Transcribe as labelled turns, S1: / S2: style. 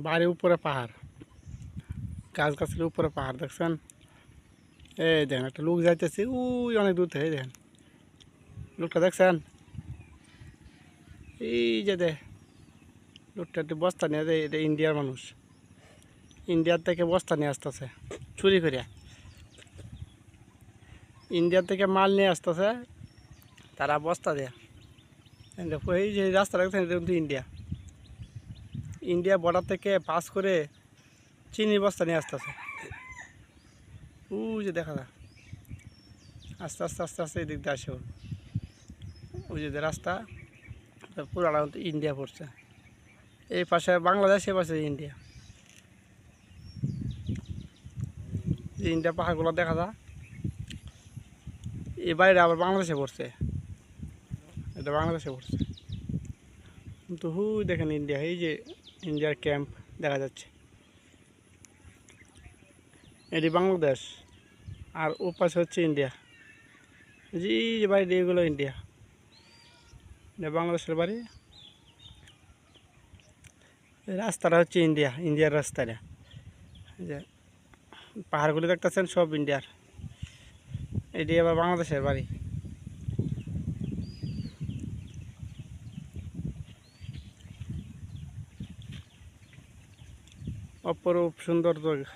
S1: বাড়ির উপরে পাহাড়, গাছ গাছের উপরে পাহাড় দেখছেন। এই দেখেন একটা লোক যাইতেছে ওই অনেক দূর থেকে, দেখেন লোকটা দেখছেন। এই যে লোকটা একটু বস্তা নিয়ে যায়, এটা ইন্ডিয়ার মানুষ। ইন্ডিয়ার থেকে বস্তা নিয়ে আসতেছে চুরি করিয়া, ইন্ডিয়ার থেকে মাল নিয়ে আসতেছে তারা বস্তা দেয়া। দেখো এই যে রাস্তা দেখছেন, এটা কিন্তু ইন্ডিয়া। ইন্ডিয়া বর্ডার থেকে পাস করে চিনির বস্তা নিয়ে আসতেছে। ওই যে দেখা যায় আস্তে আস্তে আস্তে আস্তে এদিক দিয়ে আসে। ওই যে রাস্তা পুরাটা কিন্তু ইন্ডিয়া পড়ছে। এই পাশে বাংলাদেশ, এ পাশে ইন্ডিয়া। ইন্ডিয়া পাহাড়গুলো দেখা যায়। এই বাড়িটা আবার বাংলাদেশে পড়ছে, এটা বাংলাদেশে পড়ছে। কিন্তু হুই দেখেন ইন্ডিয়া, এই যে ইন্ডিয়ার ক্যাম্প দেখা যাচ্ছে, এটি বাংলাদেশ। আর ও পাশে হচ্ছে ইন্ডিয়া। জি যে বাড়ি এগুলো ইন্ডিয়া, এটা বাংলাদেশের বাড়ি। রাস্তাটা হচ্ছে ইন্ডিয়া, ইন্ডিয়ার রাস্তাটা। যে পাহাড়গুলি দেখতেছেন সব ইন্ডিয়ার, এটি আবার বাংলাদেশের বাড়ি। অপরূপ সুন্দর জায়গা।